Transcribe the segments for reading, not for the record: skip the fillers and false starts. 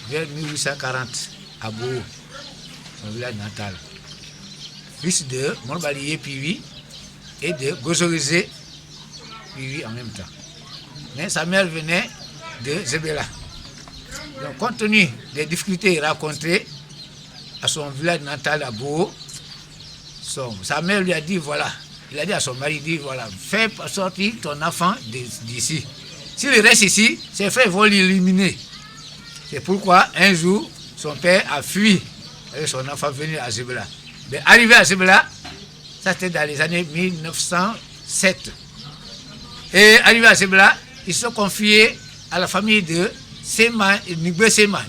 vers 1840 à Beau, son village natal. Fils de Morbalié Pivi et de Gozorizé Pivi en même temps. Mais sa mère venait de Zébéla. Donc, compte tenu des difficultés rencontrées à son village natal à Beau, sa mère lui a dit voilà, il a dit à son mari, dit voilà, fais sortir ton enfant d'ici. S'il reste ici, ses frères vont l'éliminer. C'est pourquoi un jour, son père a fui avec son enfant venu à Zébéla. Mais arrivé à Zébéla, ça c'était dans les années 1907. Et arrivé à Zébéla, ils se sont confiés à la famille de Nigbe Sema,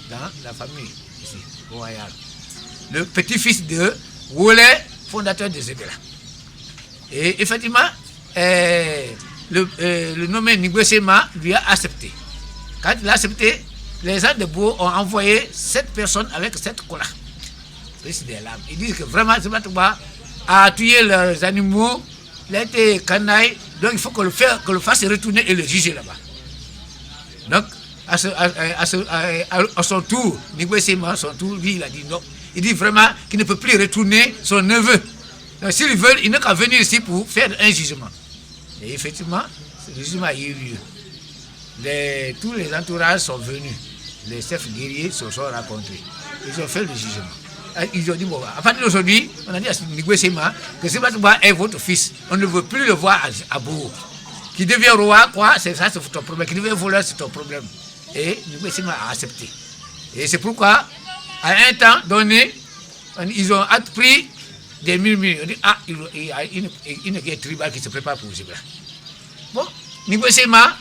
dans la famille ici, royale. Le petit-fils de Wole, fondateur de Zébéla. Et effectivement, le nommé Nigbe Sema lui a accepté. Quand il a accepté, les gens de Beau ont envoyé 7 personnes avec 7 colas. Ils disent que vraiment Zébéla a tué leurs animaux, il a été canaille, donc il faut que le fasse retourner et le juger là-bas. Donc, à son tour, Nigbe Sema, son tour, lui, il a dit non. Il dit vraiment qu'il ne peut plus retourner son neveu. Donc, s'ils veulent, il n'a qu'à venir ici pour faire un jugement. Et effectivement, le jugement a eu lieu. Tous les entourages sont venus. Les chefs guerriers se sont rencontrés. Ils ont fait le jugement. Ils ont dit, bon, à partir d'aujourd'hui, on a dit à Nigbe Sema que Zébéla est votre fils. On ne veut plus le voir à Beau. Qui devient roi, quoi, c'est ça, c'est ton problème. Qui devient voleur, c'est ton problème. Et Nigbe Sema a accepté. Et c'est pourquoi, à un temps donné, ils ont pris des murmures. On dit, il y a une guerre tribale qui se prépare pour Zébéla. Bon, Nigbe Sema,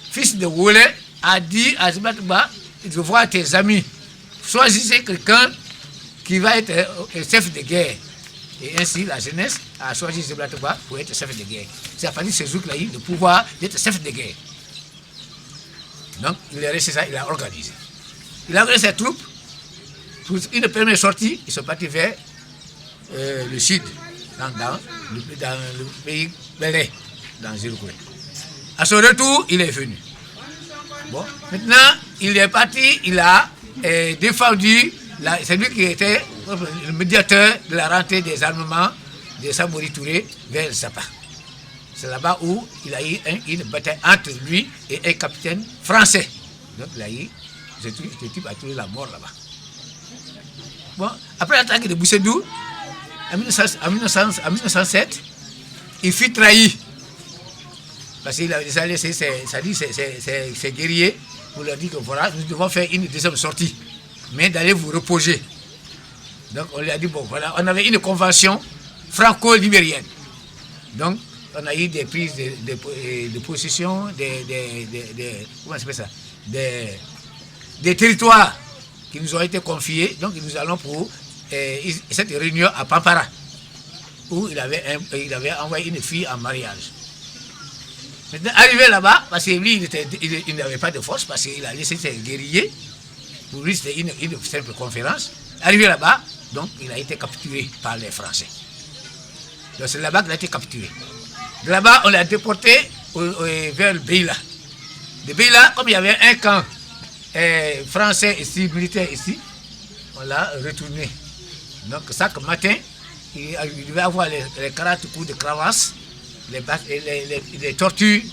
fils de Wole, a dit à Zébéla, il faut voir tes amis. Choisissez quelqu'un qui va être chef de guerre. Et ainsi, la jeunesse a choisi Zébéla pour être chef de guerre. C'est à partir de ce jour qu'il a eu le pouvoir d'être chef de guerre. Donc, il est resté ça, il a organisé. Il a organisé ses troupes. Pour une première sortie, ils sont partis vers le sud, dans le pays Belé, dans Zirkoué. À son retour, il est venu. Bon, maintenant, il est parti, il a défendu, c'est lui qui était le médiateur de la rentrée des armements de Samori Touré vers Zapa. C'est là-bas où il a eu une bataille entre lui et un capitaine français. Donc il a eu, ce type a trouvé la mort là-bas. Bon, après l'attaque de Boussédou, en 1907, il fut trahi. Parce qu'il a laissé ses guerriers pour leur dire que voilà, nous devons faire une deuxième sortie, mais d'aller vous reposer. Donc on lui a dit, bon voilà, on avait une convention franco-libérienne. Donc on a eu des prises de possession, comment on appelle ça, des territoires qui nous ont été confiés. Donc nous allons pour cette réunion à Pampara, où il avait envoyé une fille en mariage. Maintenant, arrivé là-bas, parce que lui, il n'avait pas de force, parce qu'il a laissé ses guerriers. Pour lui, c'était une simple conférence. Arrivé là-bas, donc il a été capturé par les Français. Donc c'est là-bas qu'il a été capturé. De là-bas, on l'a déporté vers le Beila. De Beila, comme il y avait un camp français ici, militaire ici, on l'a retourné. Donc chaque matin, il devait avoir les 40 coups de cravache, les tortues,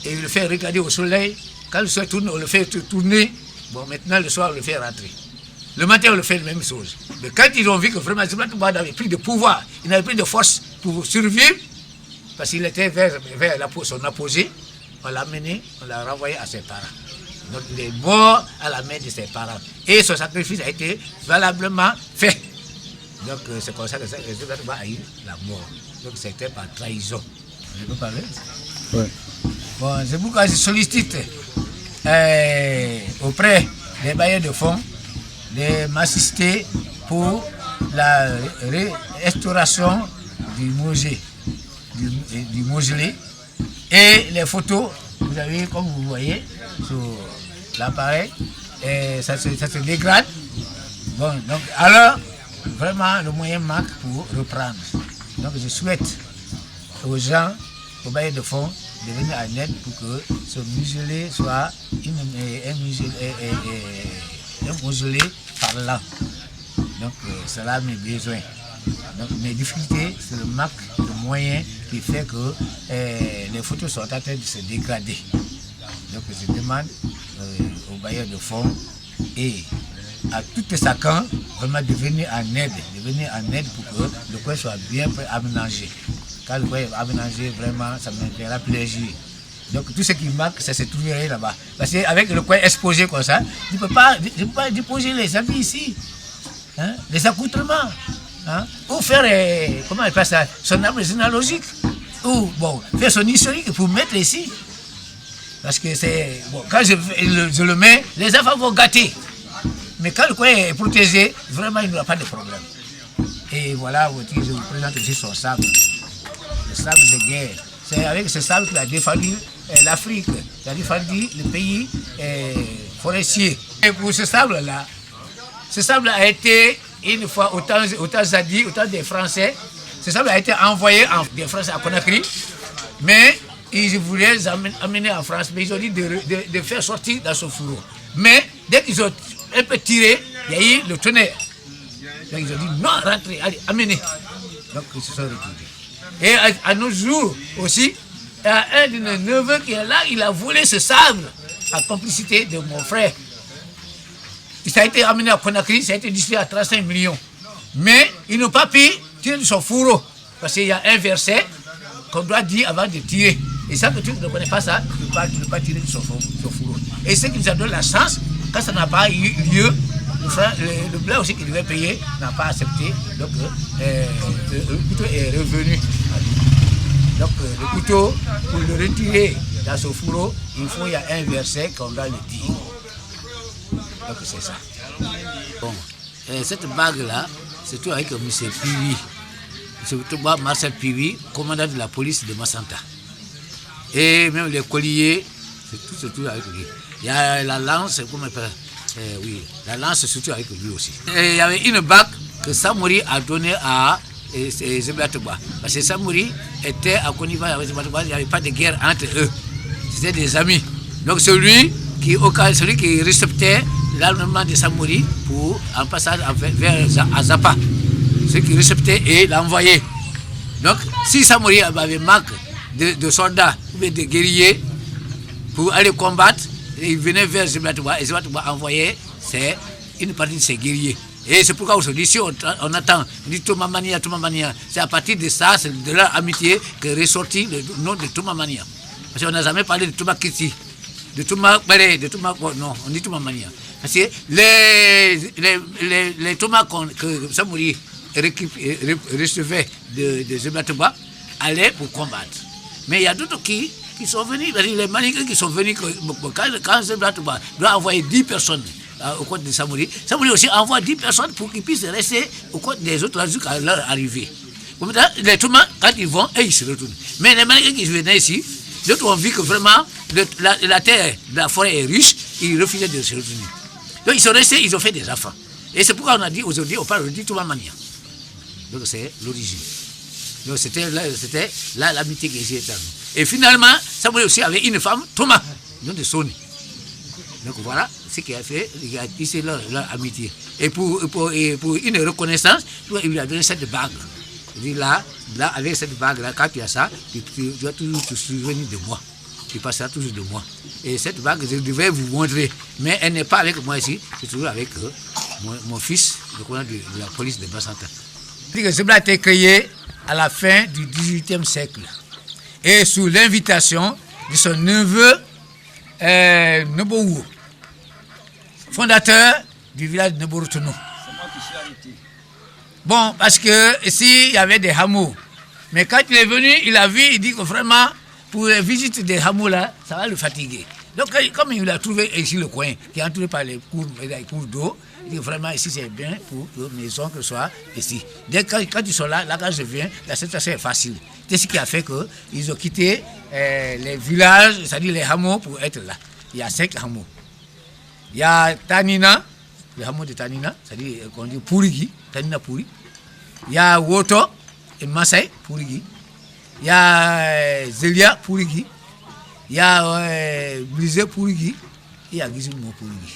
et il le fait regarder au soleil. Quand le soleil tourne, on le fait tourner. Bon, maintenant, le soir, on le fait rentrer. Le matin, on le fait la même chose. Mais quand ils ont vu que vraiment Zébéla n'avait plus de pouvoir, il n'avait plus de force pour survivre, parce qu'il était vers son apogée, on l'a mené, on l'a renvoyé à ses parents. Donc il est mort à la main de ses parents. Et son sacrifice a été valablement fait. Donc c'est comme ça que Zébéla a eu la mort. Donc c'était par trahison. Je peux parler? Oui. Bon, c'est pourquoi je sollicite auprès des bailleurs de fonds de m'assister pour la restauration du musée, du mausolée. Et les photos, vous avez, comme vous voyez, sur l'appareil, ça se dégrade. Bon, donc, alors, vraiment, le moyen manque pour reprendre. Donc, je souhaite aux gens, aux bailleurs de fonds, de venir en aide pour que ce muselé soit un muselé parlant. Donc cela mes besoins. Donc mes difficultés, c'est le manque de moyens qui fait que les photos sont en train de se dégrader. Donc je demande aux bailleurs de fonds et à tout Pessacan vraiment de venir en aide pour que le coin soit bien aménagé. Quand le coin est aménagé, vraiment, ça me fera plaisir. Donc tout ce qui manque, ça se trouverait là-bas. Parce qu'avec le coin exposé comme ça, je ne peux pas déposer les habits ici. Hein? Les accoutrements. Hein? Ou faire, comment on appelle ça, son arbre généalogique. Ou bon, faire son historique pour mettre ici. Parce que c'est. Bon, quand je le mets, les enfants vont gâter. Mais quand le coin est protégé, vraiment, il n'y aura pas de problème. Et voilà, je vous présente aussi son sable. Le sable de guerre. C'est avec ce sable qu'il a défendu l'Afrique, il a défendu le pays forestier. Et pour ce sable-là, ce sable a été, une fois, au temps Zadi, au temps des Français, ce sable a été envoyé des Français à Conakry, mais ils voulaient les amener en France, mais ils ont dit de faire sortir dans ce fourreau. Mais dès qu'ils ont un peu tiré, il y a eu le tonnerre. Donc ils ont dit non, rentrez, allez, amenez. Donc ils se sont retrouvés. Et à nos jours aussi, il y a un de nos neveux qui est là, il a volé ce sable en complicité de mon frère. Ça a été amené à Conakry, ça a été distribué à 35 millions. Mais ils n'ont pas pu tirer de son fourreau. Parce qu'il y a un verset qu'on doit dire avant de tirer. Et ça que tu ne connais pas ça, tu ne peux pas tirer de son fourreau. Et ce qui nous a donné la chance, quand ça n'a pas eu lieu, le blanc aussi qui devait payer n'a pas accepté. Donc le couteau est revenu à lui. Donc le couteau, pour le retirer dans ce fourreau, il y a un verset qu'on doit le dire. Donc c'est ça. Bon, cette bague-là, c'est tout avec M. Piwi. C'est tout Marcel Piwi, commandant de la police de Massanta. Et même les colliers, c'est tout avec lui. Il y a la lance, comment on appelle oui, la lance, c'est surtout avec lui aussi. Et il y avait une bague que Samori a donnée à Zeblateba. Parce que Samori était à connivence avec Zeblateba, il n'y avait pas de guerre entre eux. C'était des amis. Donc celui qui respectait l'armement de Samori pour un passage vers Azapa. Celui qui respectait et l'envoyait. Donc si Samori avait manque de soldats ou de guerriers pour aller combattre, il venait vers Zeblateba et Zeblateba envoyait une partie de ses guerriers. Et c'est pourquoi aujourd'hui, si on attend, on dit Toumamania, c'est à partir de ça, c'est de leur amitié que ressortit le nom de Toumamania. Parce qu'on n'a jamais parlé de Toumakiti, de Toumakbare, de Toumak. Non, on dit Toumamania. Parce que les Toumas que Samori recevait de Zeblateba allaient pour combattre. Mais il y a d'autres qui sont venus, les Maniqués qui sont venus, quand Zeblateba doit envoyer 10 personnes au côté de Samori, Samori aussi envoie 10 personnes pour qu'ils puissent rester au côté des autres jusqu'à leur arrivée. Les Toumas, quand ils vont, ils se retournent. Mais les Maniqués qui venaient ici, d'autres ont vu que vraiment la terre de la forêt est riche, ils refusaient de se retourner. Donc ils sont restés, ils ont fait des enfants. Et c'est pourquoi on a dit aujourd'hui, on parle de Toumamania. Donc c'est l'origine. Donc c'était là l'amitié qui était. Et finalement, Samori aussi avait une femme, Thomas, nom de Soni. Donc voilà ce qui a fait, il a tissé leur amitié. Et pour une reconnaissance, il lui a donné cette bague. Il dit là, avec cette bague-là, quand tu as ça, tu dois toujours te souvenir de moi. Tu passeras toujours de moi. Et cette bague, je devais vous montrer. Mais elle n'est pas avec moi ici, c'est toujours avec mon fils, le commandant de la police de Bassanta. Ce blanc a été créé à la fin du XVIIIe siècle. Et sous l'invitation de son neveu Nobou, fondateur du village de Neborotono. Bon, parce que ici, il y avait des hameaux. Mais quand il est venu, il a vu, il dit que vraiment, pour les visites des hameaux là, ça va le fatiguer. Donc, comme il a trouvé ici le coin, qui est entouré par les cours d'eau, il dit vraiment ici c'est bien pour que mes oncles soient ici. Dès quand ils sont là quand je viens, la situation est facile. C'est ce qui a fait qu'ils ont quitté les villages, c'est-à-dire les hameaux, pour être là. Il y a 5 hameaux. Il y a Tanina, le hameau de Tanina, c'est-à-dire qu'on dit Pourigi, Tanina Pourri. Il y a Woto et Masai Pourigi. Il y a Zelia Pourigi. Il y a brisé pour lui, il y a guisé pour lui.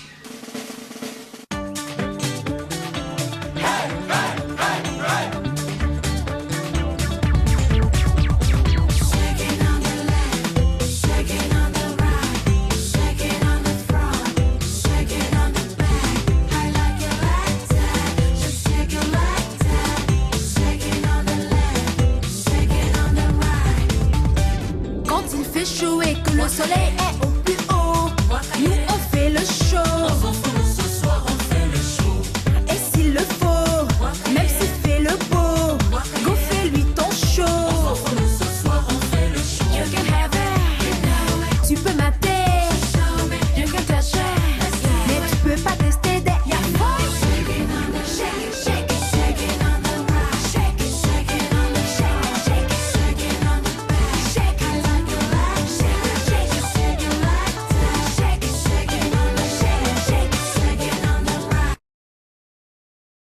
Quand il fait chaud et que le soleil